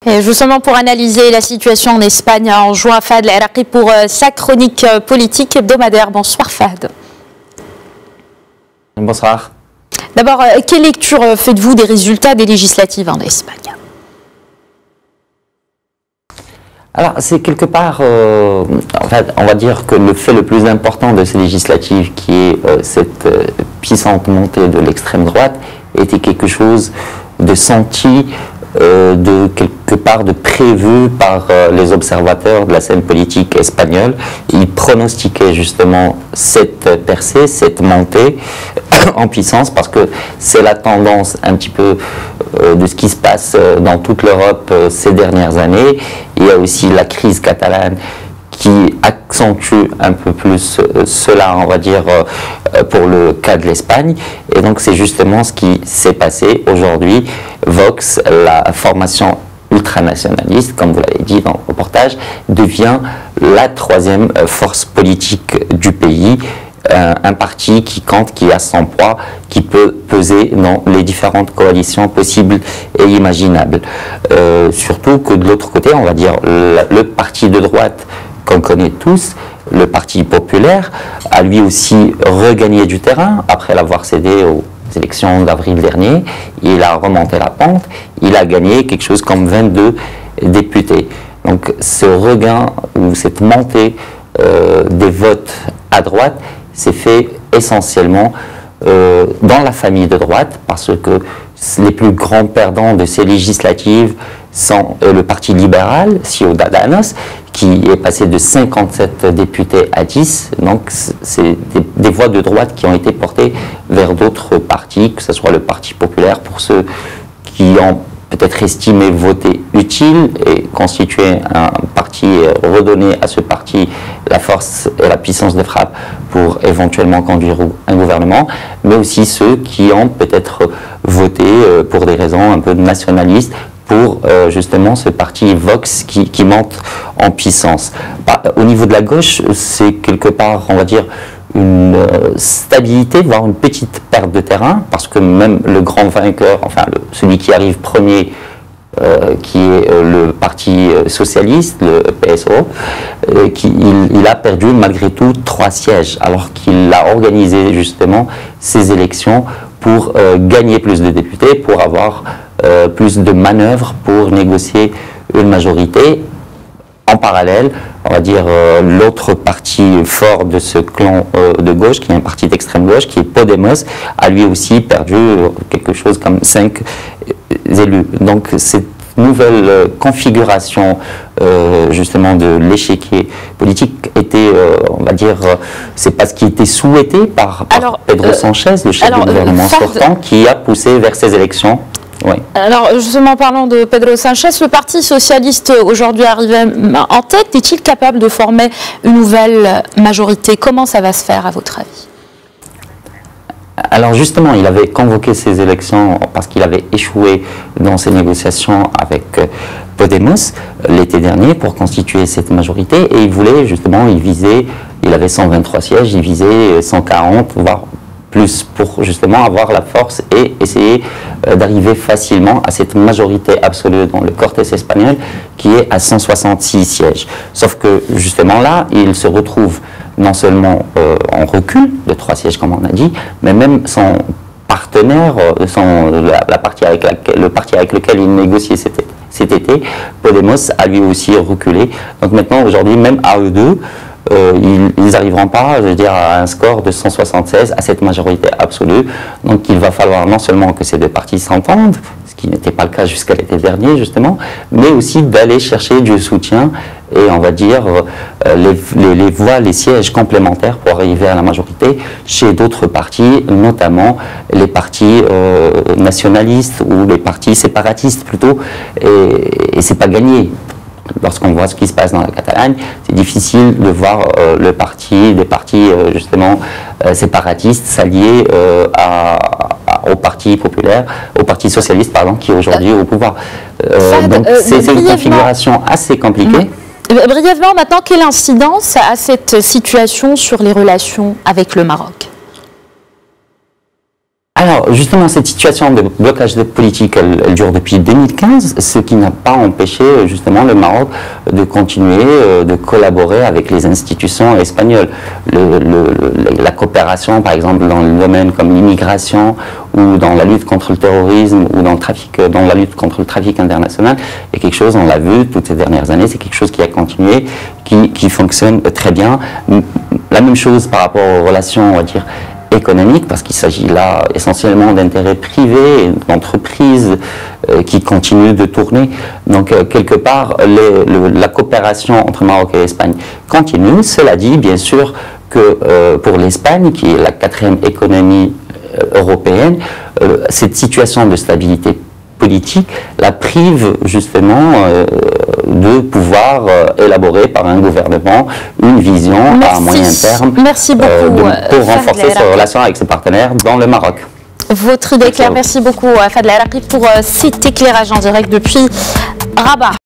Et justement, pour analyser la situation en Espagne, on rejoint Fahd El Erraqi pour sa chronique politique hebdomadaire. Bonsoir Fahd. Bonsoir. D'abord, quelle lecture faites-vous des résultats des législatives en Espagne? Alors, c'est quelque part, en fait, on va dire que le fait le plus important de ces législatives, qui est cette puissante montée de l'extrême droite, était quelque chose de senti, de quelque part de prévu par les observateurs de la scène politique espagnole. Ils pronostiquaient justement cette percée, cette montée en puissance, parce que c'est la tendance un petit peu de ce qui se passe dans toute l'Europe ces dernières années. Il y a aussi la crise catalane qui accentue un peu plus cela, on va dire, pour le cas de l'Espagne. Et donc c'est justement ce qui s'est passé aujourd'hui. Vox, la formation ultranationaliste, comme vous l'avez dit dans le reportage, devient la troisième force politique du pays. Un parti qui compte, qui a son poids, qui peut peser dans les différentes coalitions possibles et imaginables. Surtout que de l'autre côté, on va dire, le parti de droite qu'on connaît tous, le Parti populaire, a lui aussi regagné du terrain après l'avoir cédé aux élections d'avril dernier. Il a remonté la pente, il a gagné quelque chose comme 22 députés. Donc ce regain ou cette montée des votes à droite s'est fait essentiellement dans la famille de droite, parce que les plus grands perdants de ces législatives sont le Parti libéral, Ciudadanos, qui est passé de 57 députés à 10. Donc c'est des voix de droite qui ont été portées vers d'autres partis, que ce soit le Parti populaire pour ceux qui ont peut-être estimé voter utile et constituer un parti, redonner à ce parti la force et la puissance de frappe pour éventuellement conduire un gouvernement, mais aussi ceux qui ont peut-être voté pour des raisons un peu nationalistes pour justement ce parti Vox qui monte en puissance. Au niveau de la gauche, c'est quelque part, on va dire, une stabilité, voire une petite perte de terrain, parce que même le grand vainqueur, enfin celui qui arrive premier, qui est le Parti socialiste, le PSO, il a perdu malgré tout 3 sièges, alors qu'il a organisé justement ces élections pour gagner plus de députés, pour avoir plus de manœuvres pour négocier une majorité. En parallèle, on va dire l'autre parti fort de ce clan de gauche, qui est un parti d'extrême gauche, qui est Podemos, a lui aussi perdu quelque chose comme 5 élus. Donc cette nouvelle configuration justement de l'échiquier politique était, on va dire, c'est pas ce qui était souhaité par Pedro Sánchez, le chef du gouvernement sortant, qui a poussé vers ces élections. Oui. Alors, justement, parlant de Pedro Sánchez, le Parti socialiste aujourd'hui arrivé en tête, est-il capable de former une nouvelle majorité? Comment ça va se faire, à votre avis? Alors justement, il avait convoqué ces élections parce qu'il avait échoué dans ses négociations avec Podemos l'été dernier pour constituer cette majorité, et il voulait justement, il avait 123 sièges, il visait 140, voire plus, pour justement avoir la force et essayer d'arriver facilement à cette majorité absolue dans le Cortés espagnol qui est à 166 sièges. Sauf que justement là, il se retrouve non seulement en recul de 3 sièges comme on a dit, mais même son partenaire, le parti avec lequel il négociait cet été, Podemos, a lui aussi reculé. Donc maintenant, aujourd'hui, même à eux deux, ils n'arriveront pas, je veux dire, à un score de 176, à cette majorité absolue. Donc il va falloir non seulement que ces deux partis s'entendent, ce qui n'était pas le cas jusqu'à l'été dernier justement, mais aussi d'aller chercher du soutien et on va dire les voix, les sièges complémentaires pour arriver à la majorité chez d'autres partis, notamment les partis nationalistes ou les partis séparatistes plutôt, et c'est pas gagné. Lorsqu'on voit ce qui se passe dans la Catalogne, c'est difficile de voir des partis justement séparatistes s'allier au Parti populaire, au Parti socialiste, pardon, qui est aujourd'hui au pouvoir. Donc c'est une configuration assez compliquée. Brièvement, maintenant, quelle incidence a cette situation sur les relations avec le Maroc? Alors, justement, cette situation de blocage politique, elle dure depuis 2015, ce qui n'a pas empêché, justement, le Maroc de continuer de collaborer avec les institutions espagnoles. La coopération, par exemple, dans le domaine comme l'immigration ou dans la lutte contre le terrorisme ou dans la lutte contre le trafic international, est quelque chose, on l'a vu toutes ces dernières années, c'est quelque chose qui a continué, qui fonctionne très bien. La même chose par rapport aux relations, on va dire, économique, parce qu'il s'agit là essentiellement d'intérêts privés, d'entreprises qui continuent de tourner. Donc, quelque part, la coopération entre Maroc et Espagne continue. Cela dit, bien sûr, que pour l'Espagne, qui est la 4e économie européenne, cette situation de stabilité politique la prive justement de pouvoir élaborer par un gouvernement une vision à moyen terme pour renforcer ses relations avec ses partenaires dans le Maroc. Votre idée est claire. Merci beaucoup Fadel Araqi pour cet éclairage en direct depuis Rabat.